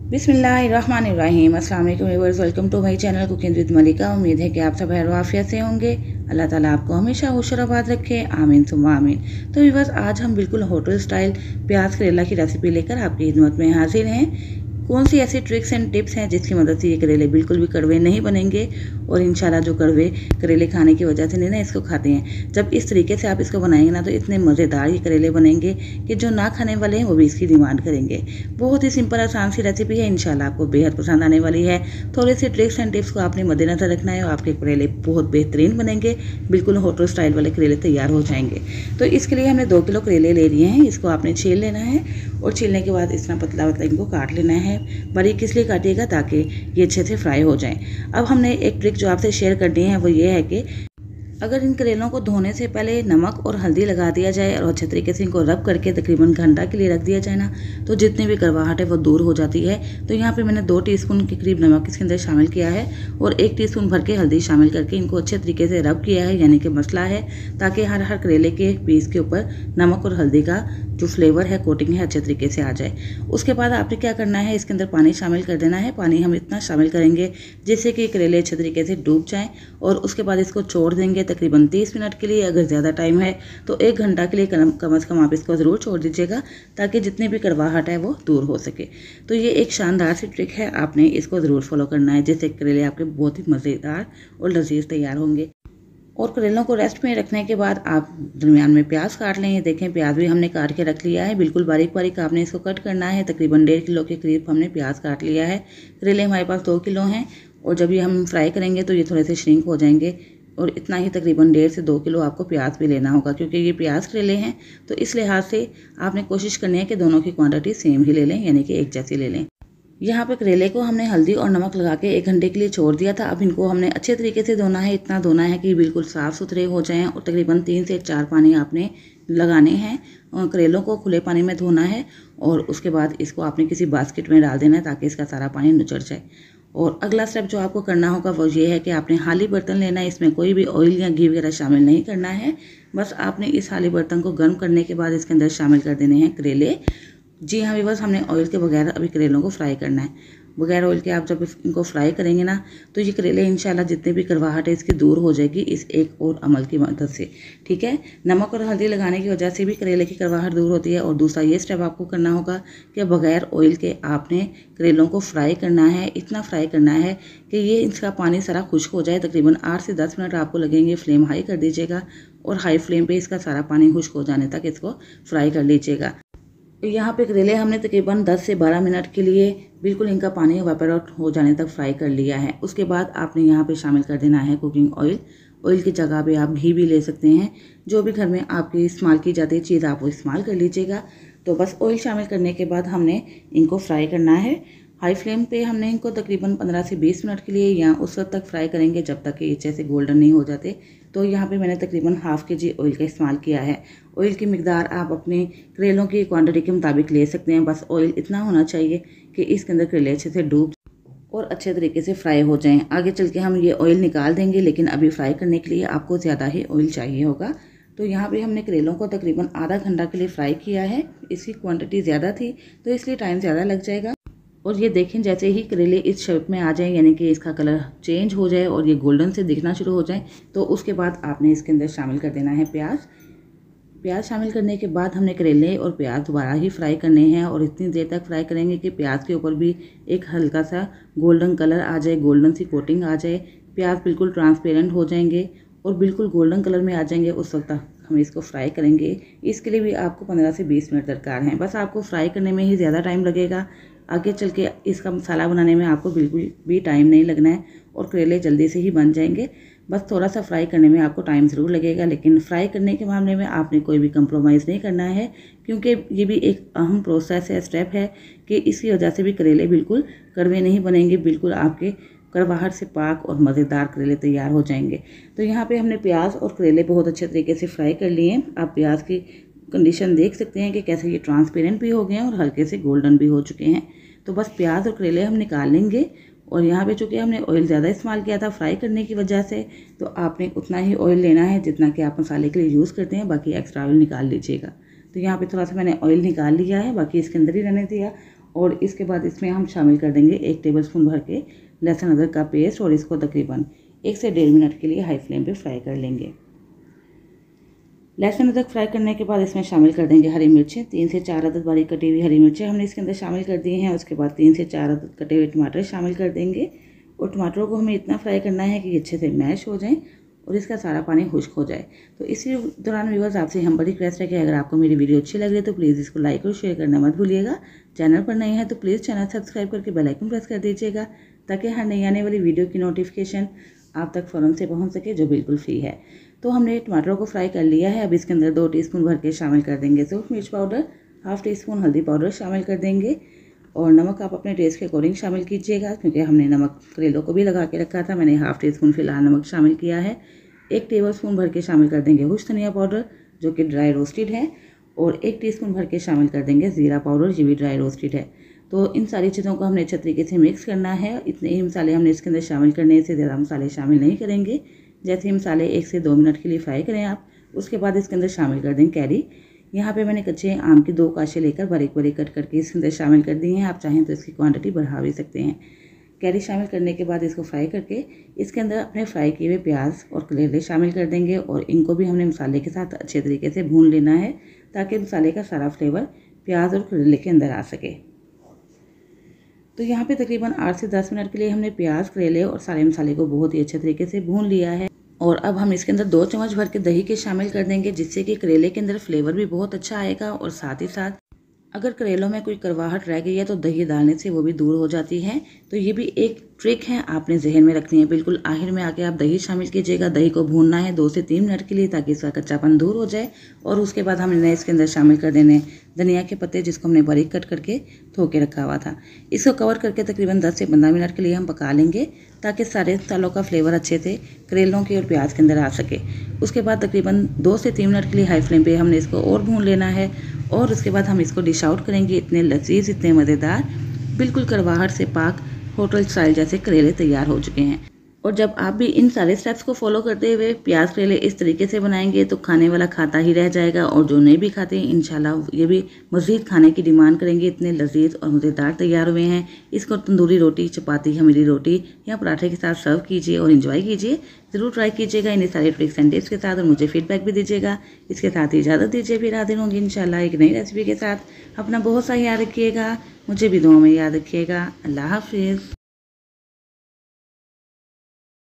बिस्मिल्लाहिर्रहमानिर्रहीम। अस्सलाम वालेकुम viewers, welcome to my channel cooking with Malika. उम्मीद है कि आप सब खैर आफियत से होंगे। अल्लाह ताला आपको हमेशा खुश और आबाद रखे, आमीन सुम्मा आमीन। तो व्यूअर्स, आज हम बिल्कुल होटल स्टाइल प्याज करेला की रेसिपी लेकर आपकी खिदमत में हाजिर हैं। कौन सी ऐसी ट्रिक्स एंड टिप्स हैं जिसकी मदद से ये करेले बिल्कुल भी कड़वे नहीं बनेंगे और इंशाल्लाह जो कड़वे करेले खाने की वजह से नहीं ना इसको खाते हैं, जब इस तरीके से आप इसको बनाएंगे ना तो इतने मज़ेदार ये करेले बनेंगे कि जो ना खाने वाले हैं वो भी इसकी डिमांड करेंगे। बहुत ही सिंपल आसान सी रेसिपी है, इंशाल्लाह आपको बेहद पसंद आने वाली है। थोड़ी सी ट्रिक्स एंड टिप्स को आपने मद्देनजर रखना है और आपके करेले बहुत बेहतरीन बनेंगे, बिल्कुल होटल स्टाइल वाले करेले तैयार हो जाएंगे। तो इसके लिए हमने 2 किलो करेले ले लिए हैं। इसको आपने छील लेना है और छीलने के बाद इस तरह पतला पतला इनको काट लेना है। बारीक इसलिए काटिएगा ताकि ये अच्छे से फ्राई हो जाएं। अब हमने एक ट्रिक जो आपसे शेयर करनी है वो ये है कि अगर इन करेलों को धोने से पहले नमक और हल्दी लगा दिया जाए और अच्छे तरीके से इनको रब करके तकरीबन घंटा के लिए रख दिया जाए ना, तो जितनी भी कड़वाहट है वो दूर हो जाती है। तो यहाँ पे मैंने 2 टीस्पून के करीब नमक इसके अंदर शामिल किया है और 1 टीस्पून भर के हल्दी शामिल करके इनको अच्छे तरीके से रब किया है, यानी कि मसला है, ताकि हर करेले के पीस के ऊपर नमक और हल्दी का जो फ्लेवर है, कोटिंग है, अच्छे तरीके से आ जाए। उसके बाद आपने क्या करना है, इसके अंदर पानी शामिल कर देना है। पानी हम इतना शामिल करेंगे जिससे कि करेले अच्छे तरीके से डूब जाएं और उसके बाद इसको छोड़ देंगे तकरीबन 30 मिनट के लिए। अगर ज़्यादा टाइम है तो 1 घंटा के लिए कम से कम आप इसको ज़रूर छोड़ दीजिएगा ताकि जितनी भी कड़वाहट है वो दूर हो सके। तो ये एक शानदार सी ट्रिक है, आपने इसको ज़रूर फॉलो करना है, जिससे करेले आपके बहुत ही मज़ेदार और लजीज तैयार होंगे। और करेलों को रेस्ट में रखने के बाद आप दरमियान में प्याज काट लें। ये देखें, प्याज भी हमने काट के रख लिया है, बिल्कुल बारीक बारीक आपने इसको कट करना है। तकरीबन 1.5 किलो के करीब हमने प्याज काट लिया है। करेले हमारे पास 2 किलो हैं और जब ये हम फ्राई करेंगे तो ये थोड़े से श्रिंक हो जाएंगे और इतना ही तकरीबन 1.5 से 2 किलो आपको प्याज भी लेना होगा, क्योंकि ये प्याज करेले हैं। तो इस लिहाज से आपने कोशिश करनी है कि दोनों की क्वांटिटी सेम ही ले लें, यानी कि एक जैसी ले लें। यहाँ पे करेले को हमने हल्दी और नमक लगा के 1 घंटे के लिए छोड़ दिया था। अब इनको हमने अच्छे तरीके से धोना है, इतना धोना है कि बिल्कुल साफ़ सुथरे हो जाएं और तकरीबन 3 से 4 पानी आपने लगाने हैं। और करेलों को खुले पानी में धोना है और उसके बाद इसको आपने किसी बास्केट में डाल देना है ताकि इसका सारा पानी नुचड़ जाए। और अगला स्टेप जो आपको करना होगा वो ये है कि आपने खाली बर्तन लेना है, इसमें कोई भी ऑयल या घी वगैरह शामिल नहीं करना है। बस आपने इस खाली बर्तन को गर्म करने के बाद इसके अंदर शामिल कर देने हैं करेले। जी हाँ व्यूअर्स, हमने ऑयल के बगैर अभी करेलों को फ्राई करना है। बगैर ऑयल के आप जब इनको फ्राई करेंगे ना तो ये करेले इंशाल्लाह जितने भी कड़वाहट है इसकी दूर हो जाएगी इस एक और अमल की मदद से। ठीक है, नमक और हल्दी लगाने की वजह से भी करेले की कड़वाहट दूर होती है। और दूसरा ये स्टेप आपको करना होगा कि बगैर ऑयल के आपने करेलों को फ्राई करना है। इतना फ्राई करना है कि ये इसका पानी सारा खुश्क हो जाए। तकरीबन 8 से 10 मिनट आपको लगेंगे। फ्लेम हाई कर दीजिएगा और हाई फ्लेम पर इसका सारा पानी खुश्क हो जाने तक इसको फ्राई कर लीजिएगा। यहाँ पे करेले हमने तकरीबन 10 से 12 मिनट के लिए बिल्कुल इनका पानी इवेपोरेट हो जाने तक फ्राई कर लिया है। उसके बाद आपने यहाँ पे शामिल कर देना है कुकिंग ऑयल। ऑयल की जगह पे आप घी भी ले सकते हैं, जो भी घर में आपकी इस्तेमाल की जाती है चीज़ आप वो इस्तेमाल कर लीजिएगा। तो बस ऑयल शामिल करने के बाद हमने इनको फ्राई करना है। हाई फ्लेम पे हमने इनको तकरीबन 15 से 20 मिनट के लिए या उस वक्त तक फ्राई करेंगे जब तक कि ये जैसे गोल्डन नहीं हो जाते। तो यहाँ पे मैंने तकरीबन ½ kg ऑयल का इस्तेमाल किया है। ऑयल की मिकदार आप अपने करेलों की क्वांटिटी के मुताबिक ले सकते हैं। बस ऑयल इतना होना चाहिए कि इसके अंदर करेले अच्छे से डूब और अच्छे तरीके से फ्राई हो जाएं। आगे चल के हम ये ऑयल निकाल देंगे, लेकिन अभी फ्राई करने के लिए आपको ज़्यादा ही ऑयल चाहिए होगा। तो यहाँ पे हमने करेलों को तकरीबन आधा घंटा के लिए फ्राई किया है। इसकी क्वांटिटी ज़्यादा थी तो इसलिए टाइम ज़्यादा लग जाएगा। और ये देखें, जैसे ही करेले इस शेप में आ जाए, यानी कि इसका कलर चेंज हो जाए और ये गोल्डन से दिखना शुरू हो जाए, तो उसके बाद आपने इसके अंदर शामिल कर देना है प्याज। प्याज शामिल करने के बाद हमने करेले और प्याज दोबारा ही फ्राई करने हैं और इतनी देर तक फ्राई करेंगे कि प्याज के ऊपर भी एक हल्का सा गोल्डन कलर आ जाए, गोल्डन सी कोटिंग आ जाए। प्याज बिल्कुल ट्रांसपेरेंट हो जाएंगे और बिल्कुल गोल्डन कलर में आ जाएंगे, उस वक्त तक हम इसको फ्राई करेंगे। इसके लिए भी आपको 15 से 20 मिनट दरकार हैं। बस आपको फ्राई करने में ही ज़्यादा टाइम लगेगा। आगे चल के इसका मसाला बनाने में आपको बिल्कुल भी टाइम नहीं लगना है और करेले जल्दी से ही बन जाएंगे। बस थोड़ा सा फ्राई करने में आपको टाइम ज़रूर लगेगा, लेकिन फ्राई करने के मामले में आपने कोई भी कंप्रोमाइज़ नहीं करना है, क्योंकि ये भी एक अहम प्रोसेस है, स्टेप है कि इसकी वजह से भी करेले बिल्कुल कड़वे नहीं बनेंगे, बिल्कुल आपके कड़वाहट से पाक और मज़ेदार करेले तैयार हो जाएंगे। तो यहाँ पे हमने प्याज और करेले बहुत अच्छे तरीके से फ्राई कर लिए हैं। आप प्याज की कंडीशन देख सकते हैं कि कैसे ये ट्रांसपेरेंट भी हो गए हैं और हल्के से गोल्डन भी हो चुके हैं। तो बस प्याज और करेले हम निकाल लेंगे। और यहाँ पे चूँकि हमने ऑयल ज़्यादा इस्तेमाल किया था फ्राई करने की वजह से, तो आपने उतना ही ऑयल लेना है जितना कि आप मसाले के लिए यूज़ करते हैं, बाकी एक्स्ट्रा ऑयल निकाल लीजिएगा। तो यहाँ पे थोड़ा सा मैंने ऑयल निकाल लिया है, बाकी इसके अंदर ही रहने दिया। और इसके बाद इसमें हम शामिल कर देंगे 1 टेबलस्पून भर के लहसुन अदरक का पेस्ट और इसको तकरीबन 1 से 1.5 मिनट के लिए हाई फ्लेम पे फ्राई कर लेंगे। लहसुन अदरक फ्राई करने के बाद इसमें शामिल कर देंगे हरी मिर्चें। 3 से 4 अदद बारीक कटी हुई हरी मिर्चें हमने इसके अंदर शामिल कर दी हैं। उसके बाद 3 से 4 अदद कटे हुए टमाटर शामिल कर देंगे और टमाटरों को हमें इतना फ्राई करना है कि अच्छे से मैश हो जाएं और इसका सारा पानी खुश्क हो जाए। तो इसी दौरान व्यूअर्स आपसे हम बड़ी रिक्वेस्ट है कि अगर आपको मेरी वीडियो अच्छी लग रही है तो प्लीज़ इसको लाइक और शेयर करना मत भूलिएगा। चैनल पर नए हैं तो प्लीज़ चैनल सब्सक्राइब करके बेल आइकन प्रेस कर दीजिएगा ताकि हर नई आने वाली वीडियो की नोटिफिकेशन आप तक फ़ौरन से पहुंच सके, जो बिल्कुल फ्री है। तो हमने टमाटरों को फ्राई कर लिया है। अब इसके अंदर 2 टीस्पून भर के शामिल कर देंगे सूख मिर्च पाउडर, हाफ़ टी स्पून हल्दी पाउडर शामिल कर देंगे और नमक आप अपने टेस्ट के अकॉर्डिंग शामिल कीजिएगा, क्योंकि हमने नमक करेलों को भी लगा के रखा था। मैंने हाफ़ टी स्पून फिलहाल नमक शामिल किया है। 1 टेबलस्पून भर के शामिल कर देंगे हुश धनिया पाउडर जो कि ड्राई रोस्टेड है और 1 टीस्पून भर के शामिल कर देंगे ज़ीरा पाउडर, ये भी ड्राई रोस्टेड है। तो इन सारी चीज़ों को हमने अच्छे तरीके से मिक्स करना है। इतने ही मसाले हमने इसके अंदर शामिल करने, से ज़्यादा मसाले शामिल नहीं करेंगे। जैसे ही मसाले 1 से 2 मिनट के लिए फ्राई करें आप, उसके बाद इसके अंदर शामिल कर दें कैरी। यहाँ पे मैंने कच्चे आम की 2 काशे लेकर बारीक बारीक कट करके इसके अंदर शामिल कर दी हैं। आप चाहें तो इसकी क्वांटिटी बढ़ा भी सकते हैं। कैरी शामिल करने के बाद इसको फ्राई करके इसके अंदर अपने फ्राई किए हुए प्याज और करेले शामिल कर देंगे और इनको भी हमने मसाले के साथ अच्छे तरीके से भून लेना है ताकि मसाले का सारा फ्लेवर प्याज और करेले के अंदर आ सके। तो यहाँ पे तकरीबन 8 से 10 मिनट के लिए हमने प्याज, करेले और सारे मसाले को बहुत ही अच्छे तरीके से भून लिया है। और अब हम इसके अंदर 2 चम्मच भर के दही के शामिल कर देंगे, जिससे कि करेले के अंदर फ्लेवर भी बहुत अच्छा आएगा और साथ ही साथ अगर करेलों में कोई कड़वाहट रह गई है तो दही डालने से वो भी दूर हो जाती है। तो ये भी एक ट्रिक है, आपने जहन में रखनी है। बिल्कुल आखिर में आके आप दही शामिल कीजिएगा। दही को भूनना है 2 से 3 मिनट के लिए ताकि इसका कच्चापन दूर हो जाए। और उसके बाद हमने इसके अंदर शामिल कर देने धनिया के पत्ते, जिसको हमने बारीक कट करके धो के रखा हुआ था। इसको कवर करके तकरीबन 10 से 15 मिनट के लिए हम पका लेंगे ताकि सारे मसालों का फ्लेवर अच्छे से करेलों के और प्याज के अंदर आ सके। उसके बाद तकरीबन 2 से 3 मिनट के लिए हाई फ्लेम पे हमने इसको और भून लेना है और उसके बाद हम इसको डिश आउट करेंगे। इतने लजीज, इतने मज़ेदार, बिल्कुल कड़वाहट से पाक होटल स्टाइल जैसे करेले तैयार हो चुके हैं। और जब आप भी इन सारे स्टेप्स को फॉलो करते हुए प्याज करेले इस तरीके से बनाएंगे तो खाने वाला खाता ही रह जाएगा और जो नहीं भी खाते इंशाल्लाह ये भी मज़ीद खाने की डिमांड करेंगे। इतने लजीज और मज़ेदार तैयार हुए हैं। इसको तंदूरी रोटी, चपाती, खमीरी रोटी या पराठे के साथ सर्व कीजिए और इन्जॉय कीजिए। ज़रूर ट्राई कीजिएगा इन सारे ट्रिक्स एंड टिप्स के साथ और मुझे फीडबैक भी दीजिएगा। इसके साथ ही इजाज़त दीजिए, फिर हाजिर होंगी इंशाल्लाह एक नई रेसिपी के साथ। अपना बहुत सा याद रखिएगा, मुझे भी दुआ में याद रखिएगा। अल्लाह हाफिज़।